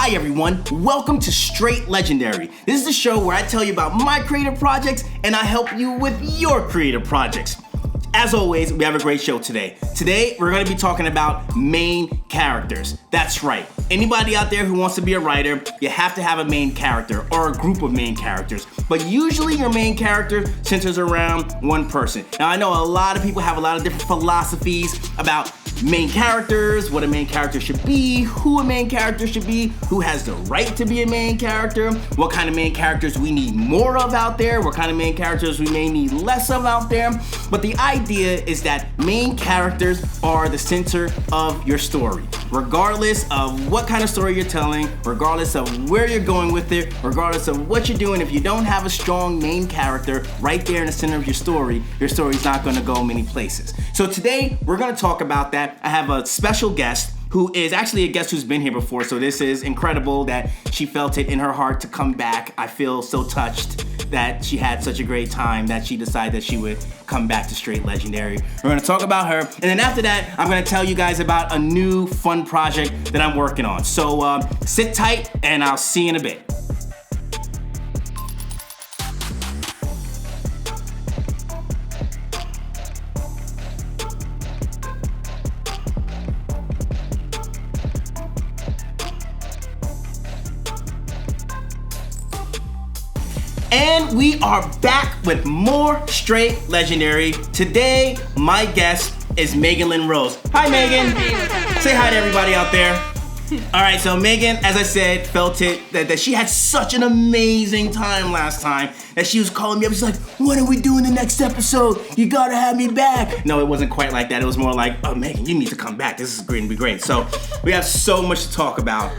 Hi everyone, welcome to Str8 Legendary. This is the show where I tell you about my creative projects and I help you with your creative projects. As always, we have a great show today. Today, we're gonna be talking about main characters. That's right. Anybody out there who wants to be a writer, you have to have a main character or a group of main characters. But usually your main character centers around one person. Now I know a lot of people have a lot of different philosophies about main characters, what a main character should be, who a main character should be, who has the right to be a main character, what kind of main characters we need more of out there, what kind of main characters we may need less of out there. But the idea is that main characters are the center of your story. Regardless of what kind of story you're telling, regardless of where you're going with it, regardless of what you're doing, if you don't have a strong main character right there in the center of your story's not gonna go many places. So today, we're gonna talk about that. I have a special guest who is actually a guest who's been here before, so this is incredible that she felt it in her heart to come back. I feel so touched that she had such a great time that she decided that she would come back to Str8 Legendary. We're gonna talk about her, and then after that, I'm gonna tell you guys about a new fun project that I'm working on. So sit tight, and I'll see you in a bit. And we are back with more Str8 Legendary. Today, my guest is Megan Lynn Rose. Hi, Megan. Say hi to everybody out there. All right, so Megan, as I said, felt it that she had such an amazing time last time that she was calling me up. She's like, "When are we doing the next episode? You gotta have me back." No, it wasn't quite like that. It was more like, "Oh, Megan, you need to come back. This is going to be great." So we have so much to talk about.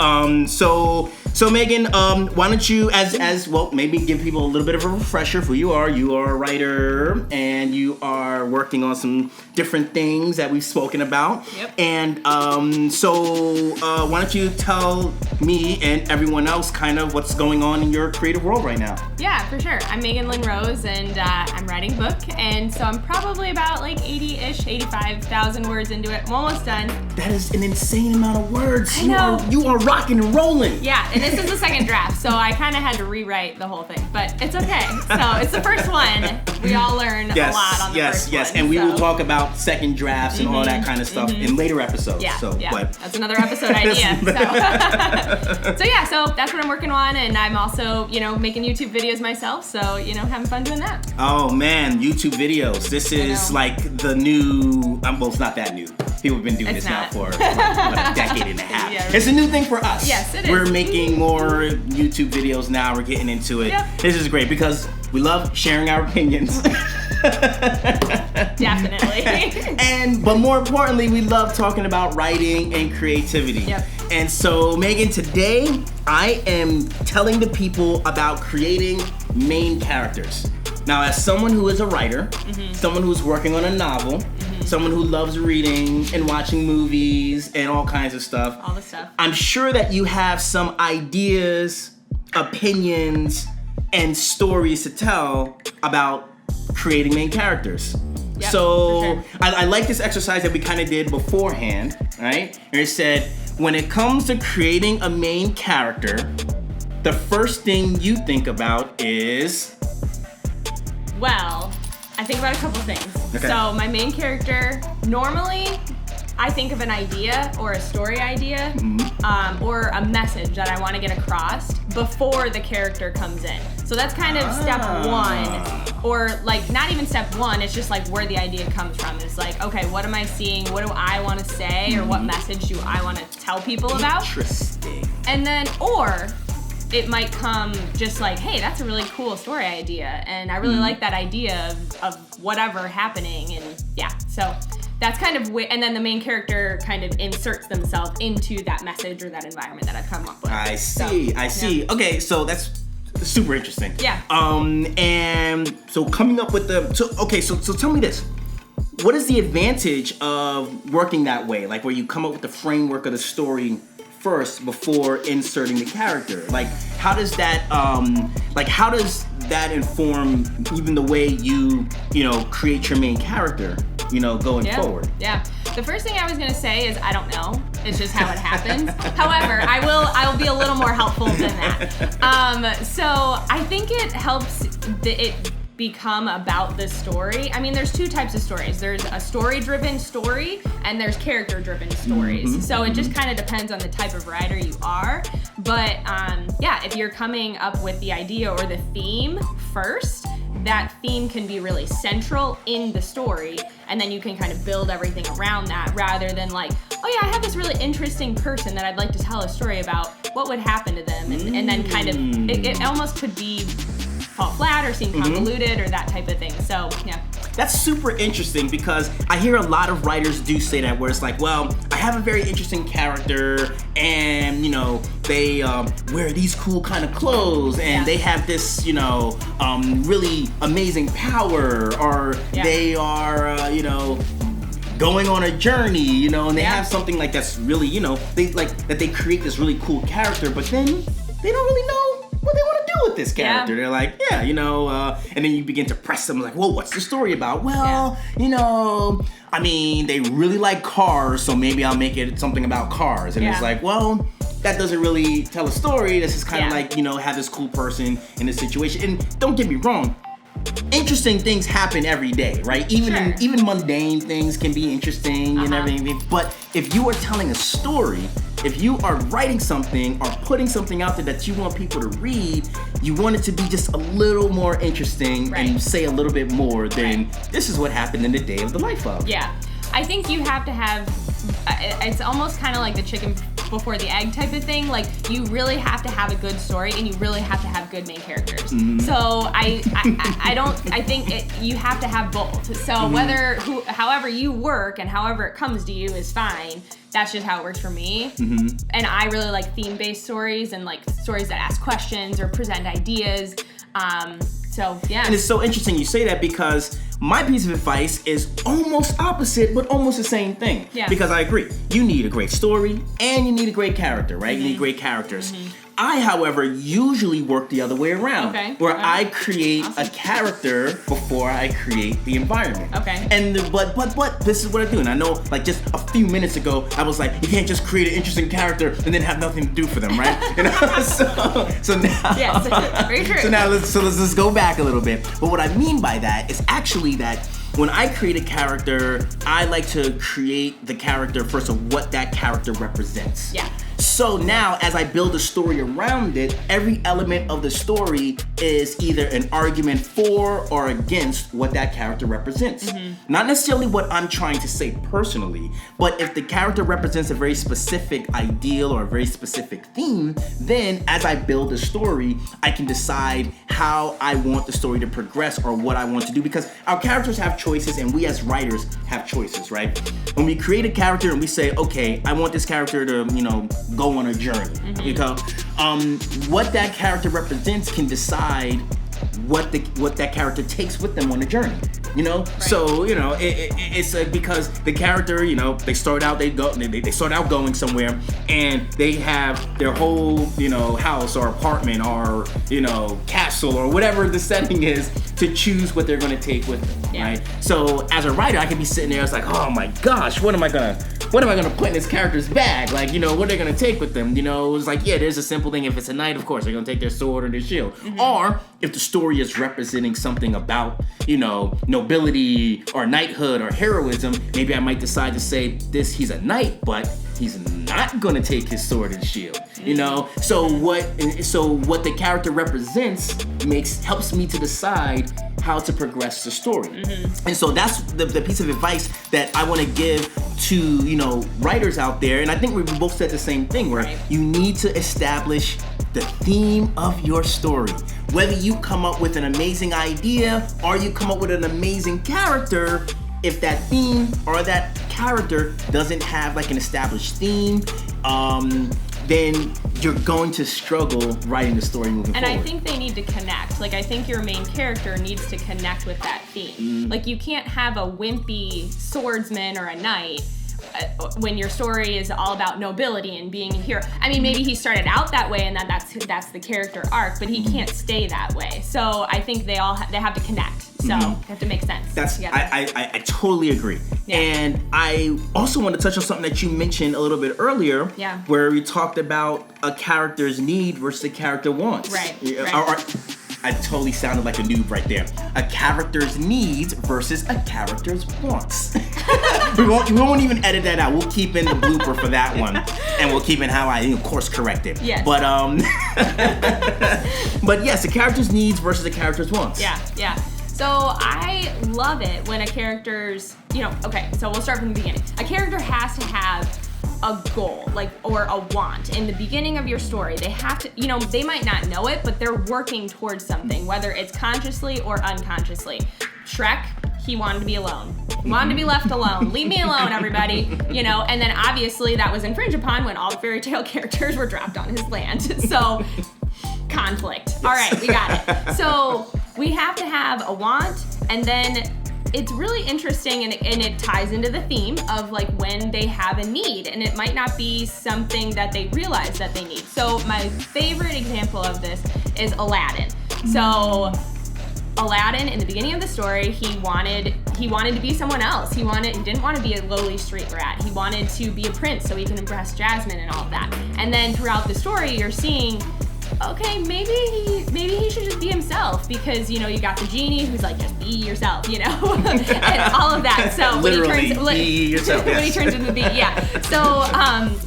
So Megan, why don't you, as well, maybe give people a little bit of a refresher of who you are. You are a writer, and you are working on some different things that we've spoken about. Yep. And so why don't you tell me and everyone else kind of what's going on in your creative world right now? Yeah, for sure. I'm Megan Lynn Rose, and I'm writing a book, and so I'm probably about like 80-ish, 85,000 words into it. I'm almost done. That is an insane amount of words. I know. You are rocking and rolling. Yeah, and this is the second draft, so I kind of had to rewrite the whole thing, but it's okay. So it's the first one. We all learn a lot on the first one. Yes, and we will talk about second drafts and all that kind of stuff in later episodes. Yeah, so, yeah. But that's another episode idea. So that's what I'm working on, and I'm also, making YouTube videos myself, so, having fun doing that. Oh man, YouTube videos. This is like the new, well, it's not that new. People have been doing this now for a decade and a half. Yeah, right. It's a new thing for us. Yes, it is. We're making more YouTube videos now. We're getting into it. Yep. This is great because we love sharing our opinions. Definitely. But more importantly, we love talking about writing and creativity. Yep. And so, Megan, today I am telling the people about creating main characters. Now, as someone who is a writer, someone who's working on a novel, someone who loves reading and watching movies and all kinds of stuff, all the stuff, I'm sure that you have some ideas, opinions, and stories to tell about creating main characters. Yep, so for sure. I like this exercise that we kind of did beforehand, right? And it said, when it comes to creating a main character, the first thing you think about is... Well, I think about a couple things. Okay. So my main character, normally I think of an idea or a story idea or a message that I want to get across before the character comes in. So that's kind of step one, or like not even step one, it's just like where the idea comes from. It's like, okay, what am I seeing? What do I want to say? Or what message do I want to tell people about? Interesting. And then, or it might come just like, hey, that's a really cool story idea, and I really like that idea of whatever happening, and yeah, so that's kind of and then the main character kind of inserts themselves into that message or that environment that I've come up with. I see. Yeah. Okay, so that's super interesting. Yeah. And so coming up with so tell me this. What is the advantage of working that way? Like where you come up with the framework of the story first before inserting the character? Like how does that inform even the way you create your main character, going forward? Yeah. The first thing I was gonna say is I don't know. It's just how it happens. However, I will be a little more helpful than that. So I think it helps it become about the story. I mean, there's two types of stories. There's a story-driven story, and there's character-driven stories. So it just kind of depends on the type of writer you are. But yeah, if you're coming up with the idea or the theme first, that theme can be really central in the story, and then you can kind of build everything around that rather than like, oh yeah, I have this really interesting person that I'd like to tell a story about. What would happen to them? And then kind of, it almost could be fall flat or seem convoluted or that type of thing. So yeah. That's super interesting because I hear a lot of writers do say that, where it's like, well, I have a very interesting character and, you know, they wear these cool kind of clothes and they have this, you know, really amazing power, or they are, you know, going on a journey, you know, and they have something like that's really, you know, they like that they create this really cool character, but then they don't really know what they want to do with this character. They're like, yeah, you know, and then you begin to press them like, well, what's the story about? Well, you know, I mean, they really like cars, so maybe I'll make it something about cars. And it's like, well, that doesn't really tell a story. This is kind of like, you know, have this cool person in this situation. And don't get me wrong, interesting things happen every day, right? Even mundane things can be interesting and everything. But if you are telling a story, if you are writing something or putting something out there that you want people to read, you want it to be just a little more interesting and you say a little bit more than this is what happened in the day of the life of. Yeah. I think you have to have, it's almost kind of like the chicken before the egg type of thing. Like, you really have to have a good story and you really have to have good main characters. So I think you have to have both. So however you work and however it comes to you is fine. That's just how it works for me. And I really like theme-based stories and like stories that ask questions or present ideas. So yeah. And it's so interesting you say that because my piece of advice is almost opposite, but almost the same thing. Yeah. Because I agree. You need a great story and you need a great character, right? You need great characters. I, however, usually work the other way around, where I create a character before I create the environment. And but this is what I do, and I know, like, just a few minutes ago, I was like, you can't just create an interesting character and then have nothing to do for them, right? You know? so now, yes, very true. So now let's just go back a little bit. But what I mean by that is actually that when I create a character, I like to create the character first of what that character represents. Yeah. So now, as I build a story around it, every element of the story is either an argument for or against what that character represents. Not necessarily what I'm trying to say personally, but if the character represents a very specific ideal or a very specific theme, then as I build a story, I can decide how I want the story to progress or what I want to do, because our characters have choices and we as writers have choices, right? When we create a character and we say, okay, I want this character to, you know, go on a journey. You know, what that character represents can decide what that character takes with them on the journey. You know, so you know it's because the character, you know, they start out going somewhere and they have their whole, you know, house or apartment or, you know, castle or whatever the setting is to choose what they're going to take with them, right? So as a writer, I can be sitting there, it's like, oh my gosh, what am I gonna put in this character's bag? Like, you know, what are they gonna take with them? You know, it's like, yeah, there's a simple thing. If it's a knight, of course, they're gonna take their sword or their shield. Or if the story is representing something about, you know, nobility or knighthood or heroism, maybe I might decide to say he's a knight, but he's not gonna take his sword and shield. You know, so what the character represents helps me to decide how to progress the story. And so that's the piece of advice that I want to give to, you know, writers out there. And I think we both said the same thing, where you need to establish the theme of your story. Whether you come up with an amazing idea or you come up with an amazing character, if that theme or that character doesn't have like an established theme, then you're going to struggle writing the story moving forward. And I think they need to connect. Like, I think your main character needs to connect with that theme. Like, you can't have a wimpy swordsman or a knight when your story is all about nobility and being a hero. I mean, maybe he started out that way and that's the character arc, but he can't stay that way. So I think they have to connect. So they have to make sense. I totally agree. Yeah. And I also want to touch on something that you mentioned a little bit earlier, where we talked about a character's need versus a character wants. Right. I totally sounded like a noob right there. A character's needs versus a character's wants. we won't even edit that out. We'll keep in the blooper for that one, and we'll keep in how I, of course, correct it. Yes. But but yes, a character's needs versus a character's wants. Yeah. So I love it when a character's, okay, so we'll start from the beginning. A character has to have a goal, or a want. In the beginning of your story, they have to, they might not know it, but they're working towards something, whether it's consciously or unconsciously. Shrek, he wanted to be alone. He wanted to be left alone. Leave me alone, everybody. And then obviously that was infringed upon when all the fairy tale characters were dropped on his land. So, conflict. All right, we got it. So, we have to have a want, and then it's really interesting, and it ties into the theme of when they have a need, and it might not be something that they realize that they need. So my favorite example of this is Aladdin. So Aladdin, in the beginning of the story, he wanted to be someone else. He didn't want to be a lowly street rat. He wanted to be a prince so he can impress Jasmine and all of that. And then throughout the story, you're seeing, okay, maybe he should just be himself, because you got the genie who's like, just be yourself, and all of that. So literally, be yourself. When he turns into the bee, yeah.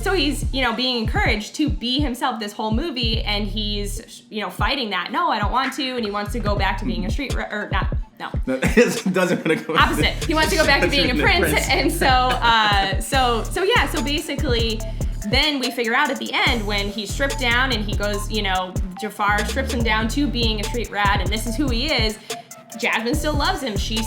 So he's being encouraged to be himself this whole movie, and he's fighting that. No, I don't want to, and he wants to go back to being a street or not. No. It doesn't want to go. Opposite. He wants to go back to being a prince, and so basically. Then we figure out at the end when he's stripped down and he goes, Jafar strips him down to being a street rat, and this is who he is. Jasmine still loves him. She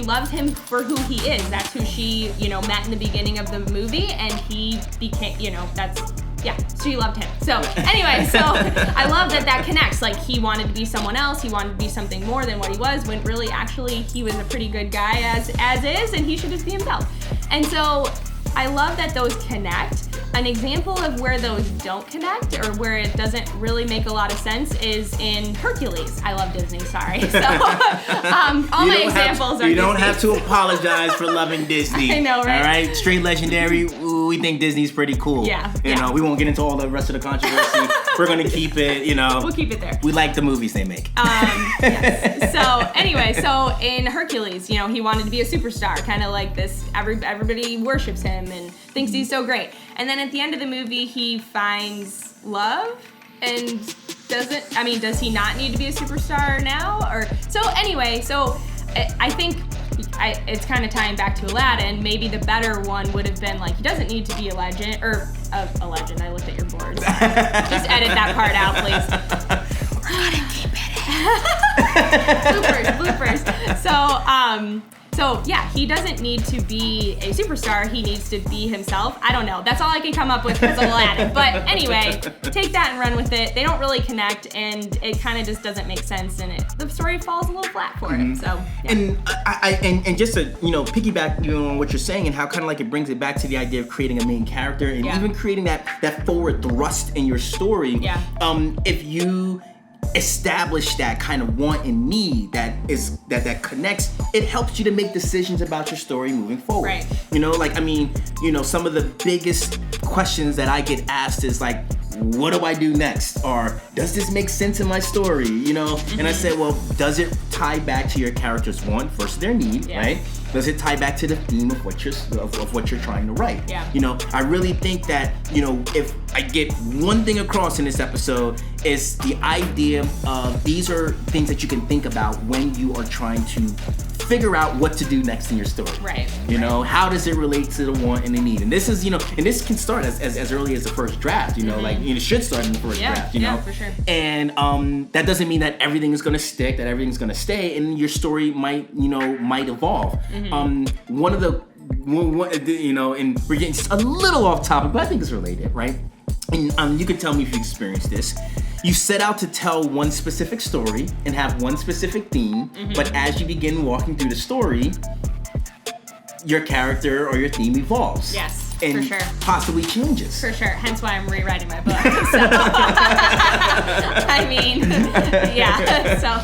loves him for who he is. That's who she, met in the beginning of the movie, and he became, she loved him. So anyway, I love that connects. He wanted to be someone else. He wanted to be something more than what he was, when really actually he was a pretty good guy as is, and he should just be himself. And so I love that those connect. An example of where those don't connect, or where it doesn't really make a lot of sense, is in Hercules. I love Disney, sorry. So all my examples are You don't have to apologize for loving Disney. I know, right? All right, Str8 Legendary, we think Disney's pretty cool. Yeah. We won't get into all the rest of the controversy. We're gonna keep it, We'll keep it there. We like the movies they make. Yes. So anyway, in Hercules, he wanted to be a superstar, kind of like this, everybody worships him and thinks he's so great. And then at the end of the movie, he finds love, and does he not need to be a superstar now? I think it's kind of tying back to Aladdin. Maybe the better one would have been he doesn't need to be a legend, or a legend. I looked at your boards. Just edit that part out, please. We're gonna keep it in. bloopers. So yeah, he doesn't need to be a superstar. He needs to be himself. I don't know. That's all I can come up with because of Aladdin. But anyway, take that and run with it. They don't really connect, and it kind of just doesn't make sense, and the story falls a little flat for it. So yeah. And just to piggyback on what you're saying, and how kind of it brings it back to the idea of creating a main character, and even creating that forward thrust in your story. Yeah. If you establish that kind of want and need that connects, it helps you to make decisions about your story moving forward. Right. Some of the biggest questions that I get asked is what do I do next? Or does this make sense in my story? And I said, well, does it tie back to your character's want versus their need, right? Does it tie back to the theme of what you're trying to write? Yeah. I really think that, if I get one thing across in this episode, is the idea of these are things that you can think about when you are trying to figure out what to do next in your story. Right. How does it relate to the want and the need? And this is, and this can start as early as the first draft, it should start in the first draft, Yeah, for sure. And that doesn't mean that everything is gonna stick, that everything's gonna stay, and your story might evolve. One of the, and we're getting just a little off topic, but I think it's related, right? And you can tell me if you experienced this. You set out to tell one specific story and have one specific theme, but as you begin walking through the story, your character or your theme evolves. Yes. And for sure. possibly changes. For sure. Hence why I'm rewriting my book. So, I mean, yeah. So,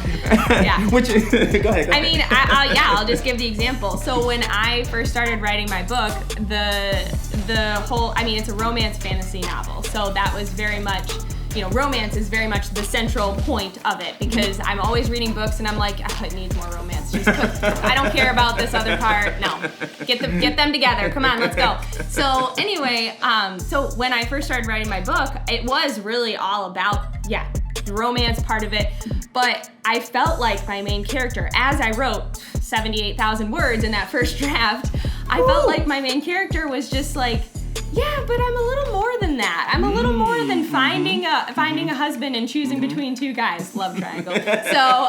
yeah. Which, go ahead. I mean, I'll just give the example. So when I first started writing my book, the whole, I mean, it's a romance fantasy novel. So that was very much, romance is very much the central point of it, because I'm always reading books and I'm like, oh, it needs more romance. I don't care about this other part. No, get them together. Come on, let's go. So anyway, so when I first started writing my book, it was really all about, the romance part of it. But I felt like my main character, as I wrote 78,000 words in that first draft, I felt like my main character was just like, yeah, but I'm a little more than that. I'm a little more than finding a husband and choosing between two guys. Love triangle. So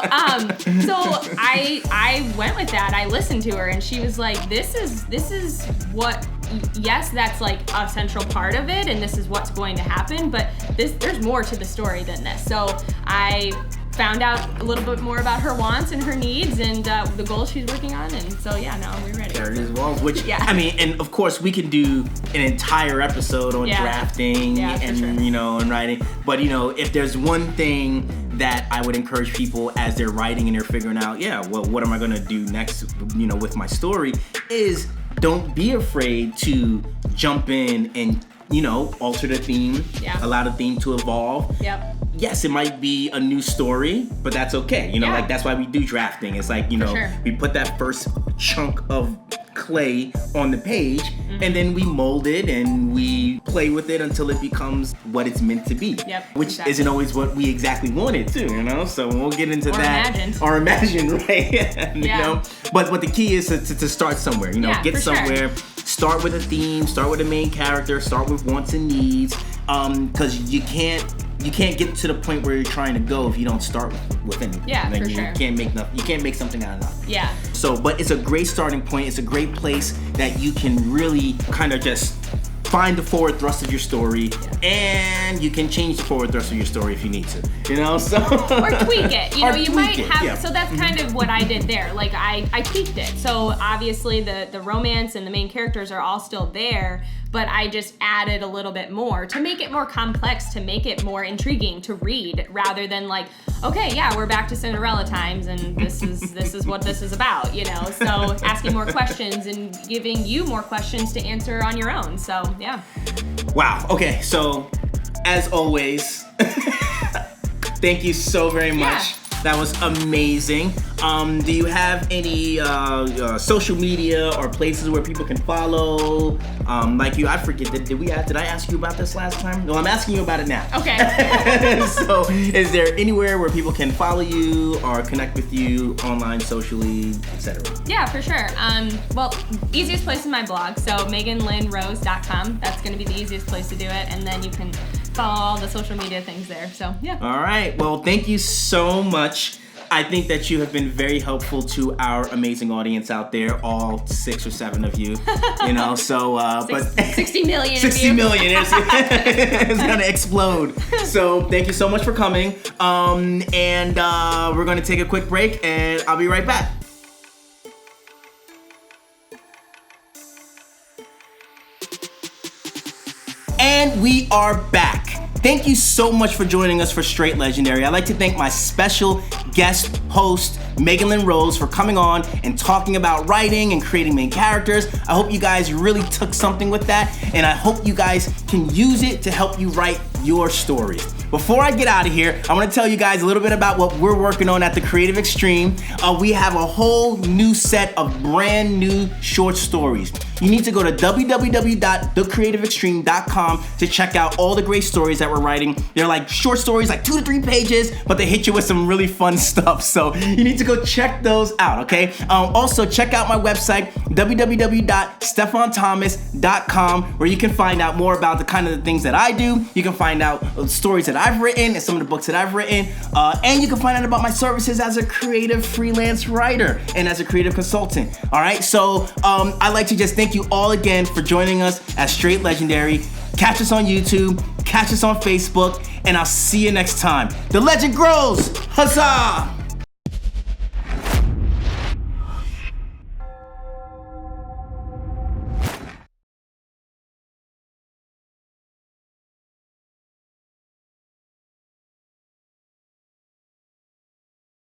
I went with that. I listened to her, and she was like, this is what. Yes, that's like a central part of it, and this is what's going to happen. But there's more to the story than this. So I found out a little bit more about her wants and her needs and the goals she's working on, and so now we're ready. There it is, which I mean, and of course we can do an entire episode on drafting and sure. And writing. But if there's one thing that I would encourage people as they're writing and they're figuring out, what am I gonna do next, with my story, is don't be afraid to jump in and alter the theme, allow the theme to evolve. Yep. Yes, it might be a new story, but that's okay. Like that's why we do drafting. It's like, sure. we put that first chunk of clay on the page, and then we mold it and we play with it until it becomes what it's meant to be. Yep, which isn't always what we exactly wanted to, so we'll get into that. Imagined, right? But the key is to start somewhere, get somewhere. Sure. Start with a theme, start with a main character, start with wants and needs, because you can't get to the point where you're trying to go if you don't start with anything. Yeah, for sure. You can't make something out of nothing. Yeah. So, but it's a great starting point. It's a great place that you can really kind of just find the forward thrust of your story, and you can change the forward thrust of your story if you need to, So or tweak it. You might have. Yeah. So that's kind of what I did there. Like I tweaked it. So obviously the romance and the main characters are all still there, but I just added a little bit more to make it more complex, to make it more intriguing to read, rather than like, okay, we're back to Cinderella times, and this is what this is about, So asking more questions and giving you more questions to answer on your own. So yeah. Wow. Okay. So, as always, thank you so very much. That was amazing. Do you have any social media or places where people can follow? Like you, I forget. Did I ask you about this last time? No, I'm asking you about it now. Okay. So, is there anywhere where people can follow you or connect with you online, socially, etc.? Yeah, for sure. Well, easiest place is my blog. So meganlynnrose.com. That's going to be the easiest place to do it, and then you can follow all the social media things there. So yeah. All right. Well, thank you so much. I think that you have been very helpful to our amazing audience out there, all 6 or 7 of you. So but 60 million. 60 million. It's gonna explode. So thank you so much for coming. And we're gonna take a quick break, and I'll be right back. And we are back. Thank you so much for joining us for Str8 Legendary. I'd like to thank my special guest host, Megan Lynn Rose, for coming on and talking about writing and creating main characters. I hope you guys really took something with that, and I hope you guys can use it to help you write your stories. Before I get out of here, I want to tell you guys a little bit about what we're working on at the Creative Extreme. We have a whole new set of brand new short stories. You need to go to www.thecreativeextreme.com to check out all the great stories that we're writing. They're like short stories, like 2 to 3 pages, but they hit you with some really fun stuff. So you need to go check those out, okay? Also, check out my website, www.stephonthomas.com, where you can find out more about the kind of the things that I do. You can find out stories that I've written and some of the books that I've written. And you can find out about my services as a creative freelance writer and as a creative consultant. All right, so I'd like to just thank you all again for joining us at Str8 Legendary. Catch us on YouTube, catch us on Facebook, and I'll see you next time. The legend grows. Huzzah!